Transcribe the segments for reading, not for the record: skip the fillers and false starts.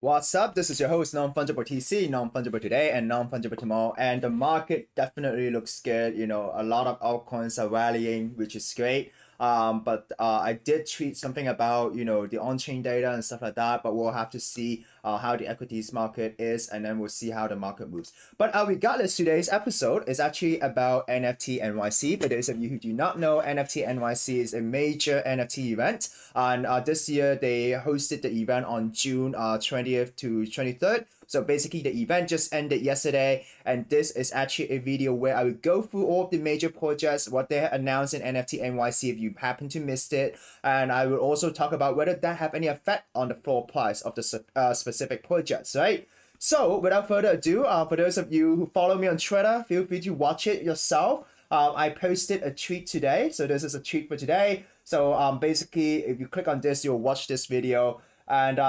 What's up? This is your host, Non-Fungible TC, Non-Fungible today and Non-Fungible tomorrow. And the market definitely looks good. You know, a lot of altcoins are rallying, which is great. But I did tweet something about, you know, the on-chain data and stuff like that, but we'll have to see how the equities market is, and then we'll see how the market moves. But regardless, today's episode is actually about NFT NYC. For those of you who do not know, NFT NYC is a major NFT event. And this year, they hosted the event on June 20th to 23rd. So basically, the event just ended yesterday, and this is actually a video where I will go through all of the major projects, what they announced in NFT NYC if you happen to missed it, and I will also talk about whether that have any effect on the floor price of the specific projects, right? So without further ado, for those of you who follow me on Twitter, feel free to watch it yourself. I posted a tweet today, so this is a tweet for today. So basically, if you click on this, you'll watch this video, and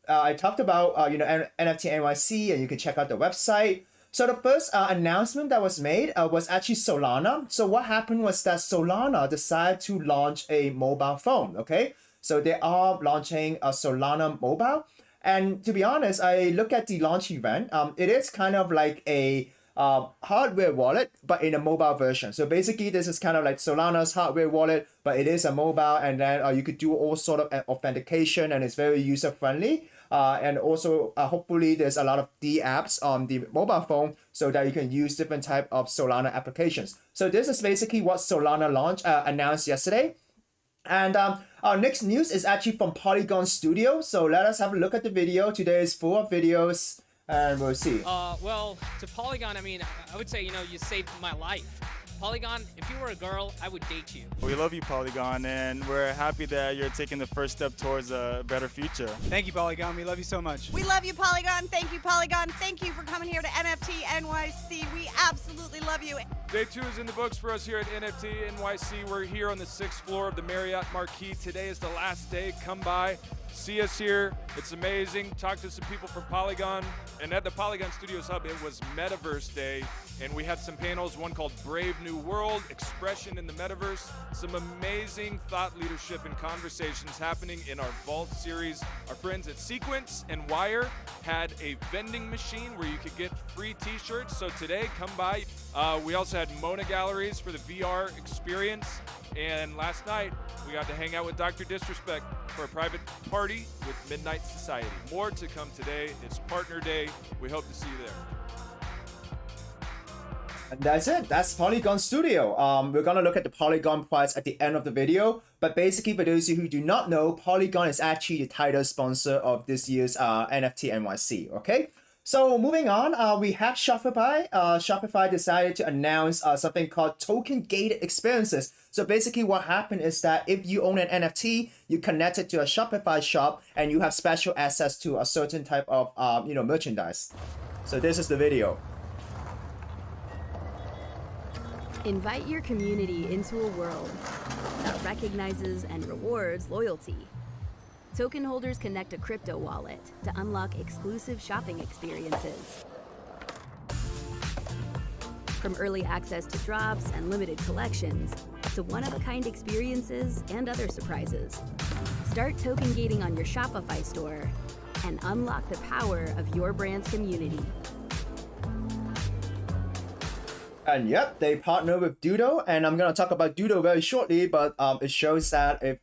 I talked about you know, NFT NYC, and you can check out the website. So the first announcement that was made was actually Solana. So what happened was that Solana decided to launch a mobile phone. Okay, so they are launching a Solana mobile, and to be honest, I look at the launch event. It is kind of like a hardware wallet, but in a mobile version. So basically, this is kind of like Solana's hardware wallet, but it is a mobile, and then you could do all sort of authentication, and it's very user friendly. And also, hopefully, there's a lot of D apps on the mobile phone so that you can use different type of Solana applications. So this is basically what Solana announced yesterday. And our next news is actually from Polygon Studios. So let us have a look at the video. Today is full of videos, and we'll see. Well, to Polygon, I mean, I would say, you know, you saved my life. Polygon, if you were a girl, I would date you. We love you, Polygon, and we're happy that you're taking the first step towards a better future. Thank you, Polygon. We love you so much. We love you, Polygon. Thank you, Polygon. Thank you for coming here to NFT NYC. We absolutely love you. Day 2 is in the books for us here at NFT NYC. We're here on the 6th floor of the Marriott Marquis. Today is the last day. Come by, see us here. It's amazing. Talk to some people from Polygon. And at the Polygon Studios Hub, it was Metaverse Day. And we had some panels, one called Brave New World, Expression in the Metaverse. Some amazing thought leadership and conversations happening in our Vault series. Our friends at Sequence and Wire had a vending machine where you could get free t-shirts. So today, come by. We also had Mona Galleries for the VR experience. And last night, we got to hang out with Dr. Disrespect for a private party with Midnight Society. More to come today. It's Partner Day. We hope to see you there. And that's it. That's Polygon Studio. We're gonna look at the Polygon price at the end of the video. But basically, for those of you who do not know, Polygon is actually the title sponsor of this year's NFT NYC. Okay. So moving on, we have Shopify. Shopify decided to announce something called token-gated experiences. So basically what happened is that if you own an NFT, you connect it to a Shopify shop and you have special access to a certain type of you know, merchandise. So this is the video. Invite your community into a world that recognizes and rewards loyalty. Token holders connect a crypto wallet to unlock exclusive shopping experiences. From early access to drops and limited collections, to one-of-a-kind experiences and other surprises. Start token gating on your Shopify store and unlock the power of your brand's community. And yep, they partner with Doodle, and I'm gonna talk about Doodle very shortly. But it shows that if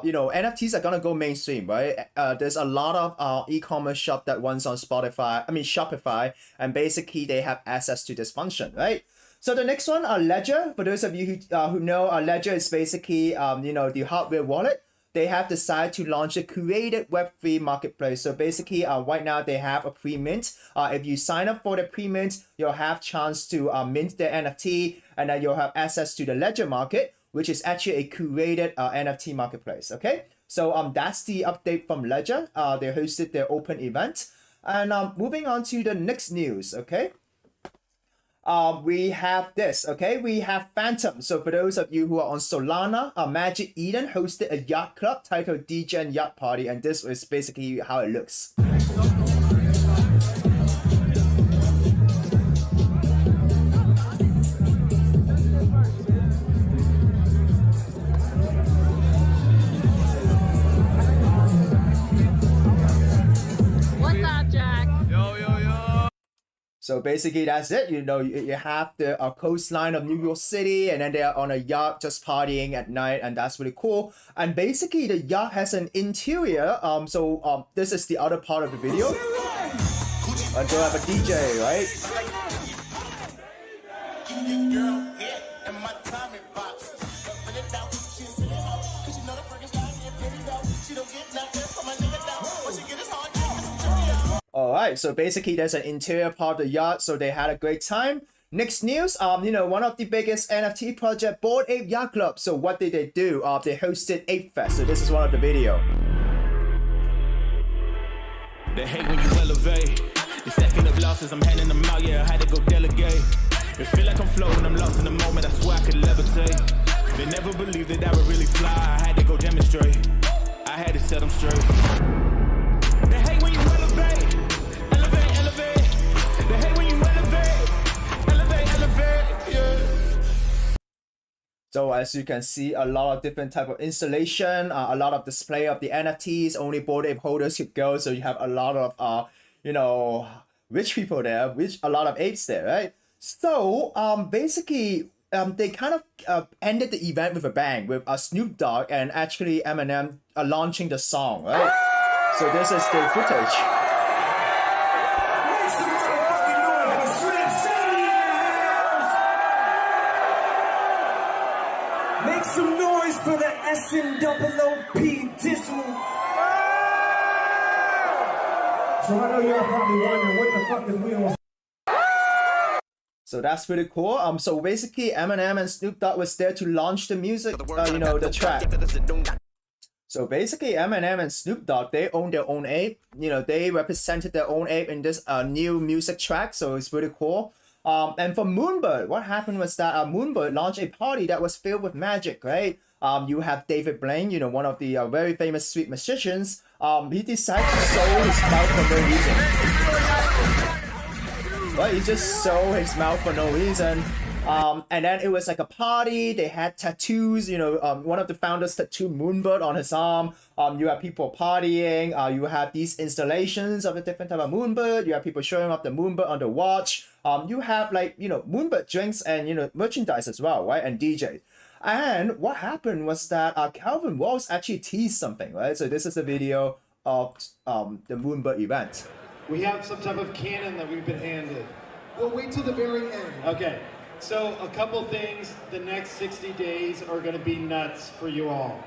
you know, NFTs are gonna go mainstream, right? There's a lot of e-commerce shop that runs on Shopify, and basically they have access to this function, right? So the next one, Ledger. For those of you who know, Ledger is basically you know, the hardware wallet. They have decided to launch a curated Web3 marketplace. So basically, right now they have a pre-mint. If you sign up for the pre-mint, you'll have chance to mint their NFT, and then you'll have access to the Ledger market, which is actually a curated NFT marketplace. Okay, so that's the update from Ledger. They hosted their open event, and moving on to the next news. Okay. We have this, okay? We have Phantom. So for those of you who are on Solana, Magic Eden hosted a yacht club titled DGen Yacht Party, and this is basically how it looks. So basically that's it. You have the coastline of New York City, and then they're on a yacht just partying at night, and that's really cool. And basically the yacht has an interior. So this is the other part of the video. And they'll have a DJ, right? Alright, so basically there's an interior part of the yacht, so they had a great time. Next news, one of the biggest NFT project, Bored Ape Yacht Club. So what did they do? They hosted Ape Fest. So this is one of the video. They hate when you elevate. They stacking up losses, I'm handing them out, yeah, I had to go delegate. It feel like I'm floating, I'm lost in the moment, I swear I could levitate. They never believed that I would really fly, I had to go demonstrate. I had to set them straight. They hate when you elevate. Elevate. They hate when you elevate, yeah. So as you can see, a lot of different type of installation, a lot of display of the NFTs, only Bored Ape holders could go. So you have a lot of, rich people there, a lot of apes there, right? So basically, they kind of ended the event with a bang with Snoop Dogg and actually Eminem launching the song, right? So this is the footage. Make some noise for the SNOOP Dizzle. So I know you're probably wondering what the fuck is we on. So that's pretty cool. So basically Eminem and Snoop Dogg was there to launch the music, the track. So basically Eminem and Snoop Dogg, they own their own ape. They represented their own ape in this new music track. So it's pretty cool. And for Moonbird, what happened was that Moonbird launched a party that was filled with magic, right? You have David Blaine, one of the very famous street musicians. He decided to sew his mouth for no reason. Right, he just sewed his mouth for no reason. And then it was like a party. They had tattoos. One of the founders tattooed Moonbird on his arm. You have people partying. You have these installations of a different type of Moonbird. You have people showing off the Moonbird on the watch. You have Moonbird drinks and merchandise as well, right? And DJs. And what happened was that Calvin Walls actually teased something, right? So this is a video of the Moonbird event. We have some type of cannon that we've been handed. We'll wait till the very end. Okay. So a couple things, the next 60 days are going to be nuts for you all.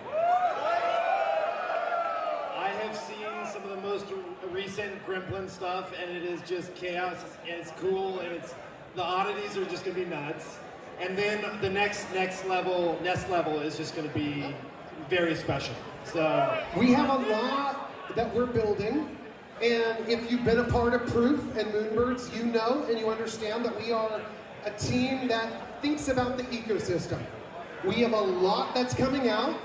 I have seen some of the most recent Gremlin stuff, and it is just chaos, and it's cool, and the oddities are just going to be nuts. And then the next level is just going to be very special. So we have a lot that we're building, and if you've been a part of Proof and Moonbirds, you know and you understand that we are a team that thinks about the ecosystem. We have a lot that's coming out,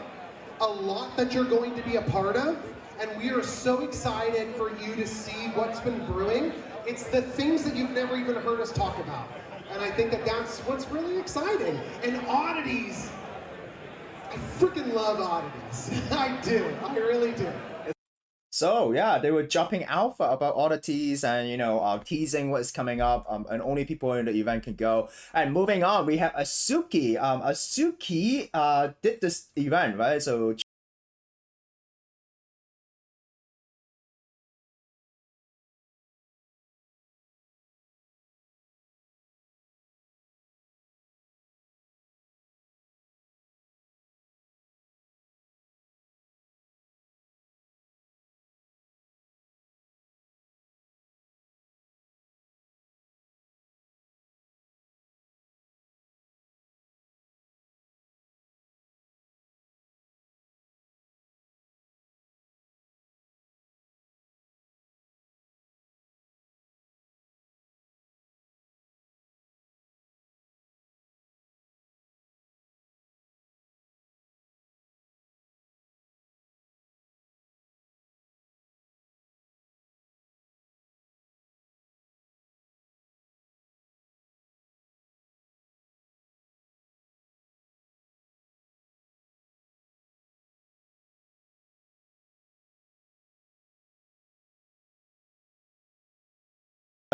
a lot that you're going to be a part of, and we are so excited for you to see what's been brewing. It's the things that you've never even heard us talk about. And I think that that's what's really exciting. And oddities, I freaking love oddities. I do, I really do. So yeah, they were dropping alpha about oddities and teasing what's coming up, and only people in the event can go. And moving on, we have Azuki. Azuki did this event, right? So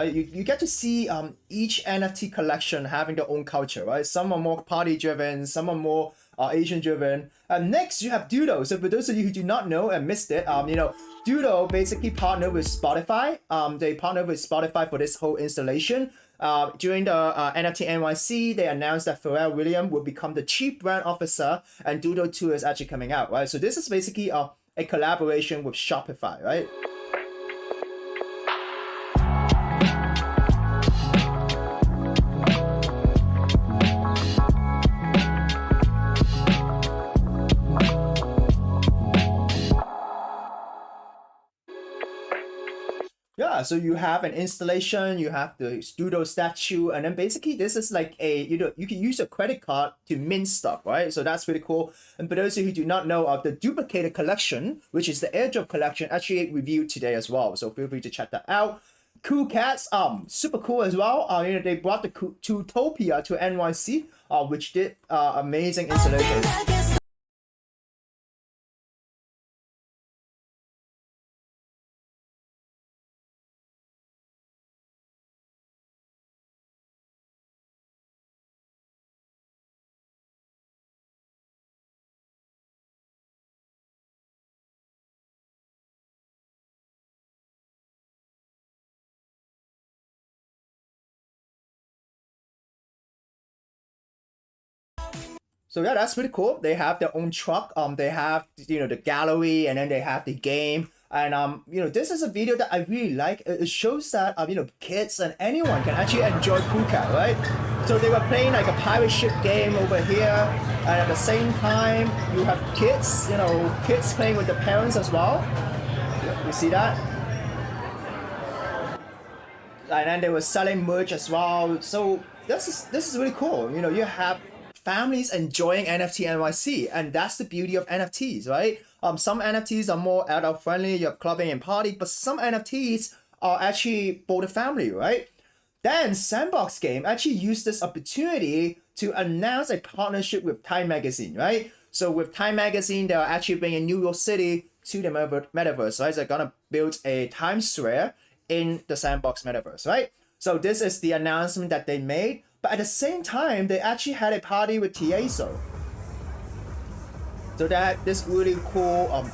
You get to see each NFT collection having their own culture, right? Some are more party driven, some are more Asian driven. Next, you have Doodles. So for those of you who do not know and missed it, Doodle basically partnered with Spotify. They partnered with Spotify for this whole installation. During the NFT NYC, they announced that Pharrell Williams will become the chief brand officer, and Doodle 2 is actually coming out, right? So this is basically a collaboration with Shopify, right? Yeah, so you have an installation, you have the Doodle statue, and then basically this is like a, you can use a credit card to mint stuff, right? So that's really cool. And for those of you who do not know of the duplicated collection, which is the airdrop collection, actually reviewed today as well. So feel free to check that out. Cool Cats, super cool as well. They brought the Tootopia to NYC, which did amazing installations. So yeah, that's really cool. They have their own truck. They have the gallery, and then they have the game. And this is a video that I really like. It shows that kids and anyone can actually enjoy Cool Cat, right? So they were playing like a pirate ship game over here, and at the same time you have kids, kids playing with the parents as well. You see that? And then they were selling merch as well. So this is really cool. You have families enjoying NFT NYC, and that's the beauty of NFTs, right? Some NFTs are more adult friendly, you have clubbing and party, but some NFTs are actually for the family, right? Then Sandbox game actually used this opportunity to announce a partnership with Time Magazine, right? So with Time Magazine, they are actually bringing New York City to the metaverse, right? So they're gonna build a Times Square in the Sandbox metaverse, right? So this is the announcement that they made. But at the same time, they actually had a party with Tieso. So they had this really cool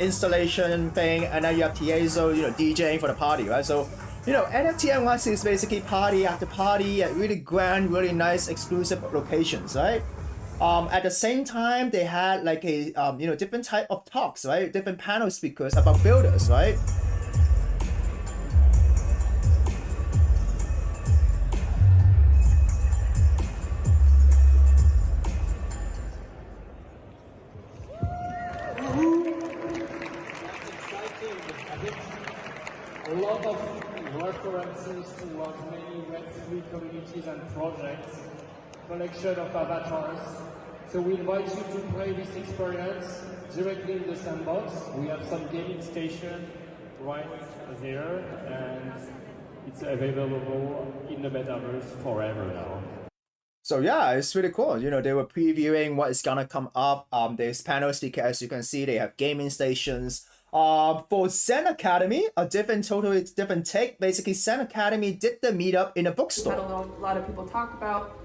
installation thing, and then you have Tieso, DJing for the party, right? So, NFT NYC is basically party after party at really grand, really nice, exclusive locations, right? At the same time, they had like a different type of talks, right? Different panel speakers about builders, right? A lot of references towards many Web3 communities and projects, collection of avatars. So we invite you to play this experience directly in the Sandbox. We have some gaming station right there, and it's available in the metaverse forever now. So yeah, it's really cool. They were previewing what is gonna come up. There's panel sticker, as you can see. They have gaming stations. For Zen Academy, totally different take. Basically, Zen Academy did the meetup in a bookstore. A lot of people talk about.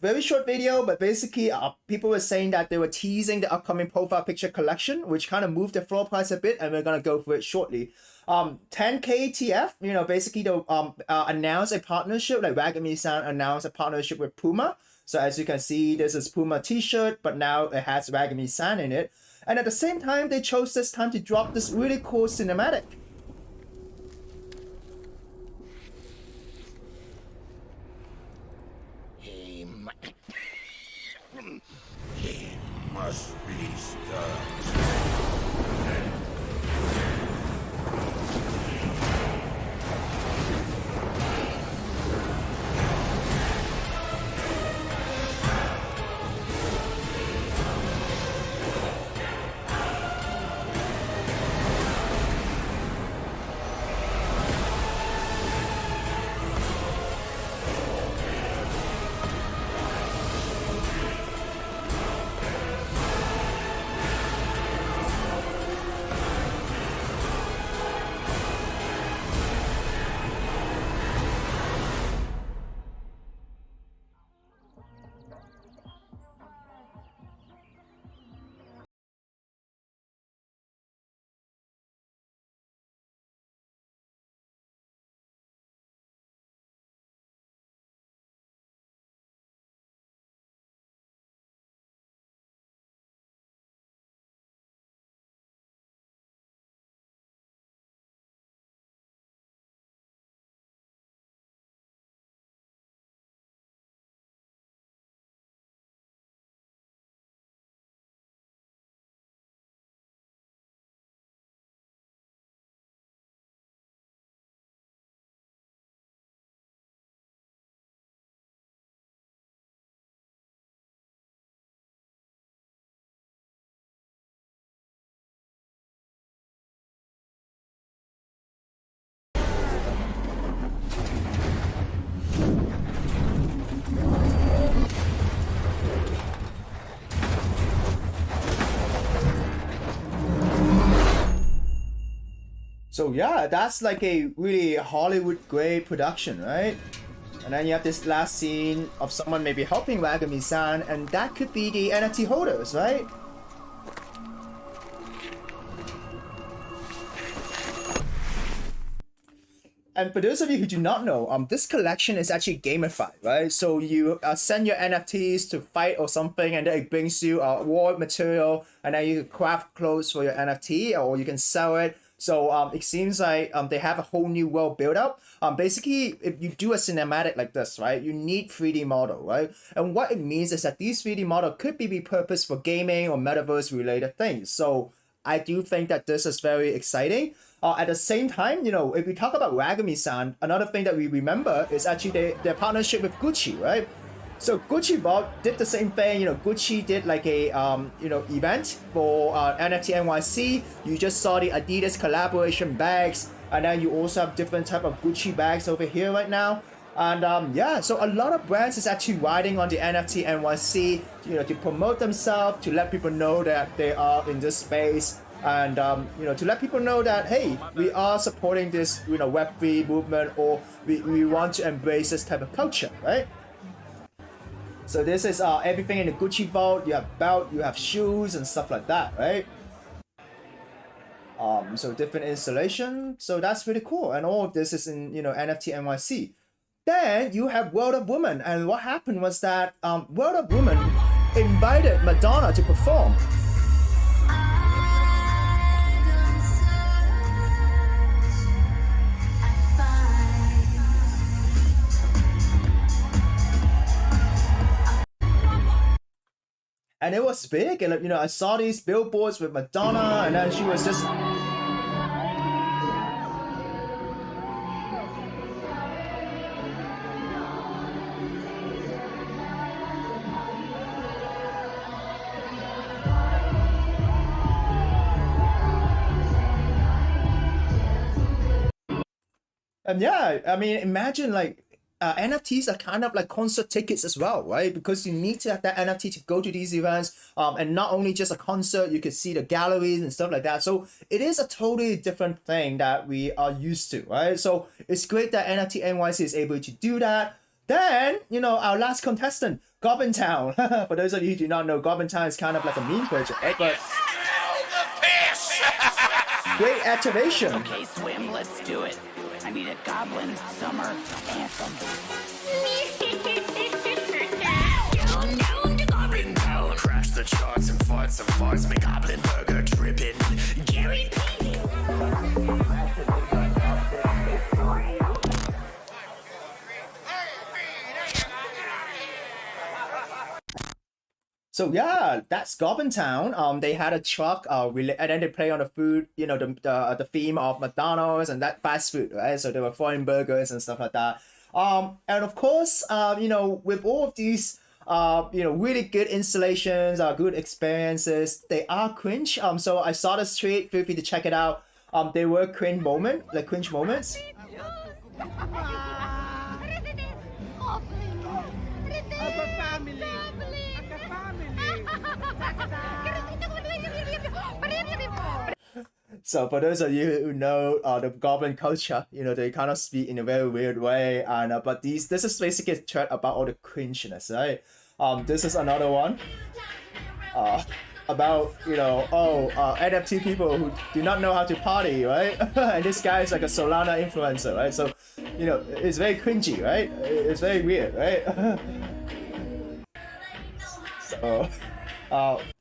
Very short video, but basically, people were saying that they were teasing the upcoming profile picture collection, which kind of moved the floor price a bit, and we're gonna go through it shortly. 10K TF, basically they announced a partnership, like Ragami-san announced a partnership with Puma. So as you can see, this is Puma t-shirt, but now it has Ragami-san in it. And at the same time, they chose this time to drop this really cool cinematic. He must be stopped. So yeah, that's like a really Hollywood grade production, right? And then you have this last scene of someone maybe helping Wagami-san, and that could be the NFT holders, right? And for those of you who do not know, this collection is actually gamified, right? So you send your NFTs to fight or something, and then it brings you war material, and then you can craft clothes for your NFT, or you can sell it. So it seems like they have a whole new world built up. Basically, if you do a cinematic like this, right, you need 3D model, right? And what it means is that these 3D model could be repurposed for gaming or metaverse related things. So I do think that this is very exciting. At the same time, you know, if we talk about Wagami-san, another thing that we remember is actually their partnership with Gucci, right? So Gucci Vault did the same thing. You know, Gucci did like a event for NFT NYC. You just saw the Adidas collaboration bags, and then you also have different type of Gucci bags over here right now. And yeah, so a lot of brands is actually riding on the NFT NYC, you know, to promote themselves, to let people know that they are in this space. And you know, to let people know that, hey, we are supporting this, you know, Web3 movement, or we want to embrace this type of culture, right? So this is everything in the Gucci Vault. You have belt, you have shoes and stuff like that, right? So different installation. So that's really cool. And all of this is in, you know, NFT NYC. Then you have World of Women, and what happened was that World of Women invited Madonna to perform. And it was big, and you know, I saw these billboards with Madonna, and then she was just and yeah, I mean, imagine like NFTs are kind of like concert tickets as well, right? Because you need to have that NFT to go to these events, and not only just a concert, you can see the galleries and stuff like that. So it is a totally different thing that we are used to, right? So it's great that NFT NYC is able to do that. Then, you know, our last contestant, Goblin Town. For those of you who do not know, Goblin Town is kind of like a meme project, right? But great activation. Okay, Swim, let's do it. I need a Goblin Summer Anthem. Down, down to Goblin Town. Crash the charts and farts. My Goblin Burger dripping. Gary P. So yeah, that's Goblin Town. They had a truck, and then they play on the food, you know, the theme of McDonald's and that fast food, right? So there were foreign burgers and stuff like that. And of course, you know, with all of these, you know, really good installations, good experiences, they are cringe. So I saw this tweet. Feel free to check it out. They were cringe moments. So for those of you who know the Goblin culture, you know, they kind of speak in a very weird way, and but this is basically a thread about all the cringiness, right? This is another one about, you know, NFT people who do not know how to party, right? And this guy is like a Solana influencer, right? So, you know, it's very cringy, right? It's very weird, right? So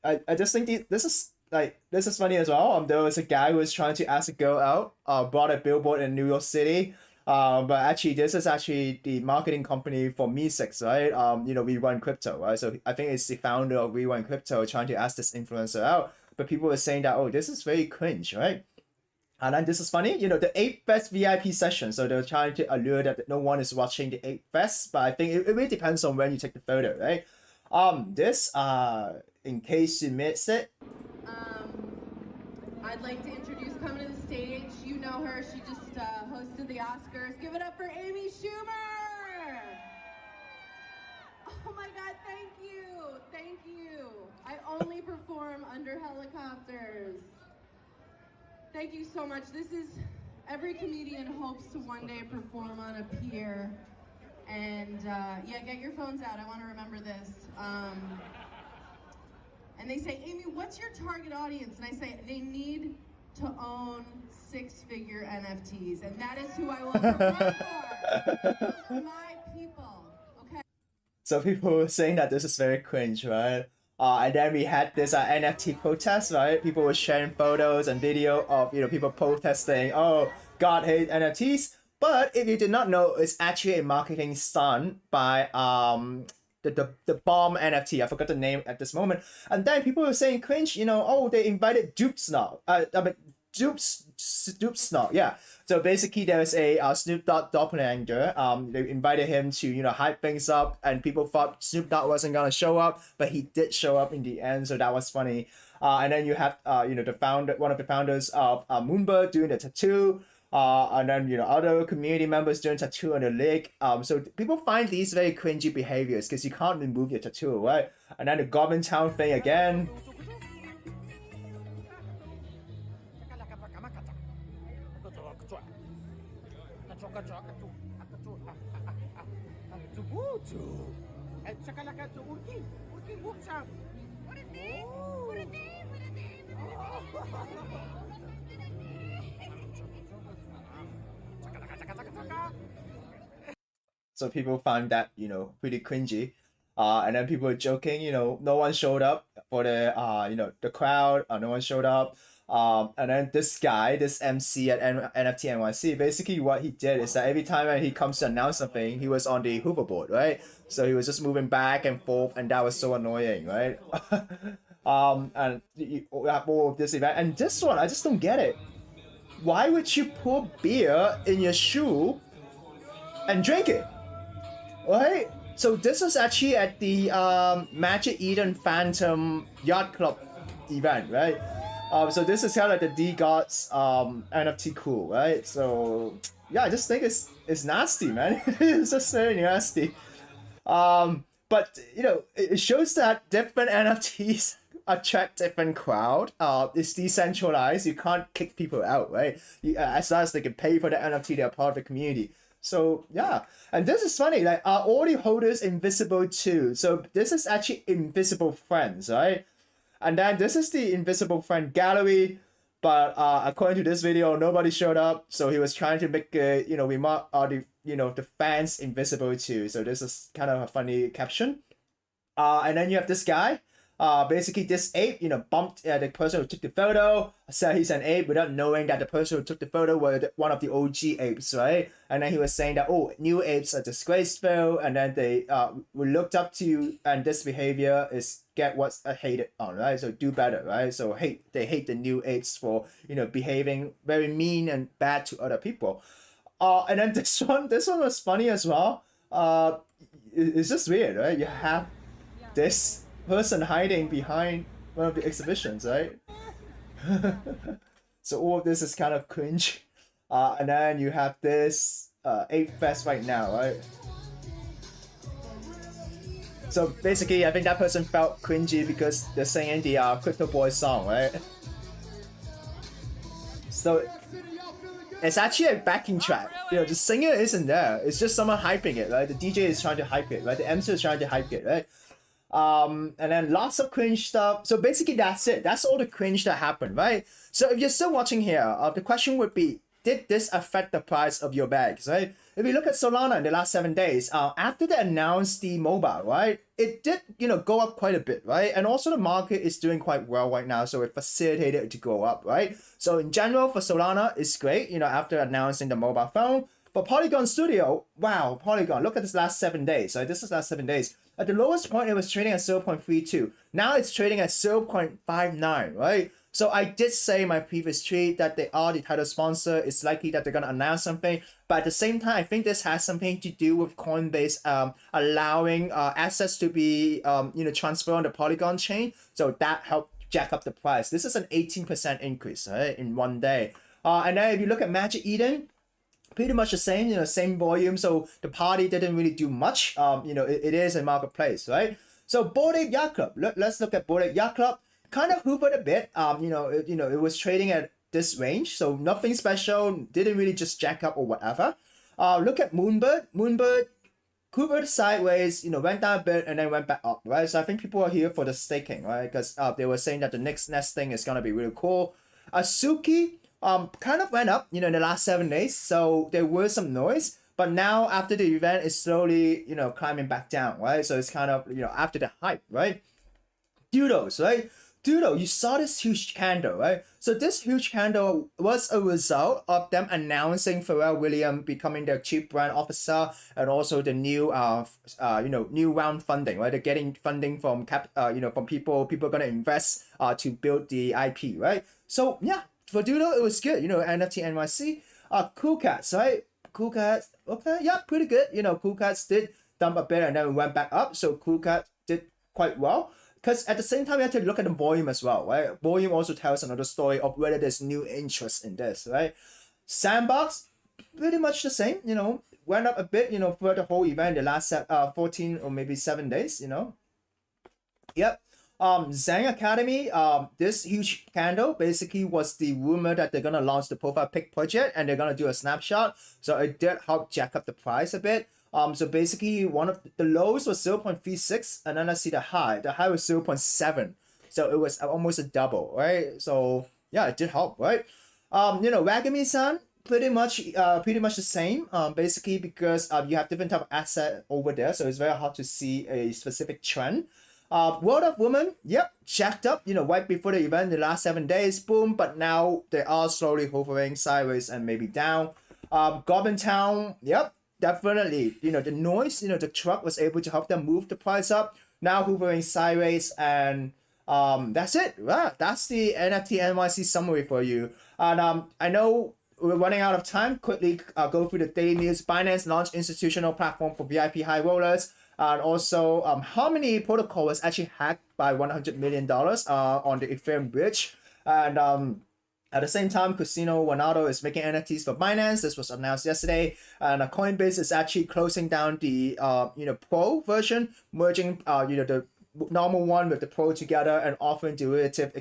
I just think this is funny as well. There was a guy who was trying to ask a girl out, bought a billboard in New York City. But actually, this is actually the marketing company for Me6, right? You know, We Run Crypto, right? So I think it's the founder of We Run Crypto trying to ask this influencer out. But people were saying that, oh, this is very cringe, right? And then this is funny, you know, the 8 Fest VIP session. So they're trying to allure that no one is watching the 8 Fest. But I think it really depends on when you take the photo, right? This, in case you missed it. I'd like to introduce coming to the stage. You know her. She just hosted the Oscars. Give it up for Amy Schumer. Oh my God, thank you. Thank you. I only perform under helicopters. Thank you so much. This is every comedian hopes to one day perform on a pier. And yeah, get your phones out. I want to remember this. And they say, Amy, what's your target audience? And I say, they need to own 6-figure NFTs. And that is who I will perform for. Those are my people. Okay. So people were saying that this is very cringe, right? And then we had this NFT protest, right? People were sharing photos and video of people protesting. Oh, God hates NFTs. But if you did not know, it's actually a marketing stunt by the bomb NFT. I forgot the name at this moment. And then people were saying cringe. Oh, they invited Dupes now. Dupes now. Yeah. So basically, there's a Snoop Dogg doppelganger. They invited him to hype things up, and people thought Snoop Dogg wasn't gonna show up, but he did show up in the end. So that was funny. And then you have one of the founders of Moonbirds doing the tattoo. And then other community members doing tattoo on the leg. So people find these very cringy behaviors because you can't remove your tattoo, right? And then the Goblin Town thing again. So people find that pretty cringy, and then people were joking. No one showed up for the the crowd. No one showed up. And then this guy, this MC at NFT NYC, basically what he did is that every time he comes to announce something, he was on the hoverboard, right? So he was just moving back and forth, and that was so annoying, right? And you have all of this event, and this one I just don't get it. Why would you pour beer in your shoe and drink it? Right? So this was actually at the Magic Eden Phantom Yacht Club event, right? So this is kind of like the D-Gods NFT cool, right? So yeah, I just think it's nasty, man. It's just very nasty. But it shows that different NFTs attract different crowd. It's decentralized. You can't kick people out, right? As long as they can pay for the NFT, they're part of the community. So yeah, and this is funny. Like, are all the holders invisible too? So this is actually invisible friends, right? And then this is the invisible friend gallery. But according to this video, nobody showed up. So he was trying to make we mark all the the fans invisible too. So this is kind of a funny caption. And then you have this guy. Basically this ape, bumped the person who took the photo, said he's an ape without knowing that the person who took the photo was one of the OG apes, right? And then he was saying that, oh, new apes are disgraceful, and then they were looked up to you, and this behavior is get what's hated on, right? So do better, right? So they hate the new apes for behaving very mean and bad to other people. And then this one was funny as well. It's just weird, right? You have this person hiding behind one of the exhibitions, right? So all of this is kind of cringe. And then you have this Ape Fest right now, right? So basically, I think that person felt cringy because they're singing the Crypto Boy song, right? So it's actually a backing track. The singer isn't there. It's just someone hyping it, right? The DJ is trying to hype it, right? The MC is trying to hype it, right? And then lots of cringe stuff. So basically that's it. That's all the cringe that happened, right? So if you're still watching here, the question would be, did this affect the price of your bags, right? If you look at Solana in the last 7 days, after they announced the mobile, right, it did, go up quite a bit, right? And also the market is doing quite well right now, so it facilitated it to go up, right? So in general, for Solana, it's great, after announcing the mobile phone. But Polygon Studio, wow, Polygon, look at this last 7 days, right? This is last 7 days. At the lowest point, it was trading at 0.32. Now it's trading at 0.59, right? So I did say in my previous tweet that they are the title sponsor. It's likely that they're going to announce something. But at the same time, I think this has something to do with Coinbase allowing assets to be transferred on the Polygon chain. So that helped jack up the price. This is an 18% increase, right, in 1 day. And then if you look at Magic Eden, pretty much the same, same volume. So the party didn't really do much. It is a marketplace, right? So Bored Ape Yacht Club. Let's look at Bored Ape Yacht Club. Kind of hoovered a bit. It was trading at this range, so nothing special, didn't really just jack up or whatever. Look at Moonbird hovered sideways, went down a bit and then went back up, right? So I think people are here for the staking, right? Because they were saying that the next thing is gonna be really cool. Azuki kind of went up, in the last 7 days, so there was some noise. But now after the event, it's slowly, climbing back down, right? So it's kind of, after the hype, right? Doodles, right? Doodle, you saw this huge candle, right? So this huge candle was a result of them announcing Pharrell Williams becoming their chief brand officer and also the new, new round funding, right? They're getting funding from from people gonna invest to build the IP, right? So yeah, for Doodle it was good, NFT NYC, Cool Cats, right? Cool Cats, okay, yeah, pretty good. Cool Cats did dump a bit and then went back up, so Cool Cats did quite well. Because at the same time, you have to look at the volume as well, right? Volume also tells another story of whether there's new interest in this, right? Sandbox, pretty much the same, went up a bit, for the whole event, the last 14 or maybe 7 days, Yep. Zen Academy, this huge candle basically was the rumor that they're gonna launch the profile pic project and they're gonna do a snapshot. So it did help jack up the price a bit. So basically one of the lows was 0.36 and then I see the high. The high was 0.7. So it was almost a double, right? So yeah, it did help, right? Wagami-san, pretty much the same. Basically because you have different type of asset over there, so it's very hard to see a specific trend. World of Women, yep, jacked up, right before the event, the last 7 days, boom, but now they are slowly hovering sideways and maybe down. Goblin Town, yep, definitely, the noise, the truck was able to help them move the price up, now hovering sideways, and that's it, right? That's the NFT NYC summary for you. And I know we're running out of time. Quickly go through the daily news. Binance launched institutional platform for VIP high rollers. And also, Harmony Protocol was actually hacked by $100 million on the Ethereum bridge. And at the same time, Casino Ronaldo is making NFTs for Binance. This was announced yesterday. And Coinbase is actually closing down the Pro version, merging the normal one with the Pro together and offering derivative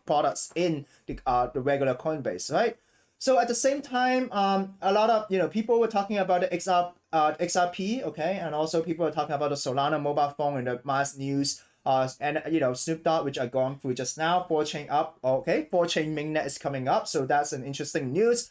products in the regular Coinbase, right? So at the same time, a lot of people were talking about the XRP, okay, and also people are talking about the Solana mobile phone and the mass news, and Snoop Dogg, which I gone through just now. 4chain up, okay, 4chain mainnet is coming up, so that's an interesting news.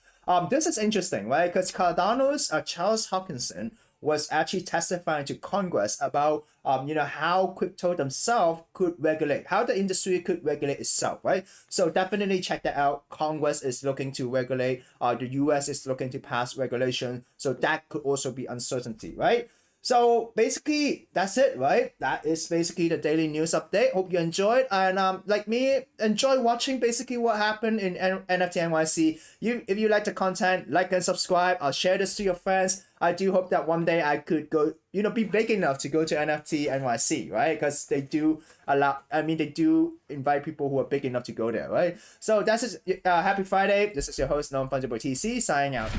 This is interesting, right? Because Cardano's Charles Hoskinson was actually testifying to Congress about how crypto themselves could regulate, how the industry could regulate itself, right? So definitely check that out. Congress is looking to regulate, the US is looking to pass regulation, so that could also be uncertainty, right? So basically that's it, right? That is basically the daily news update. Hope you enjoyed, and like me, enjoy watching basically what happened in NFT NYC. If you like the content, like and subscribe. I'll share this to your friends. I do hope that one day I could go, be big enough to go to NFT NYC, right? Because they do allow, they do invite people who are big enough to go there, right? So that's it. Happy Friday. This is your host, Non-Fungible TC, signing out.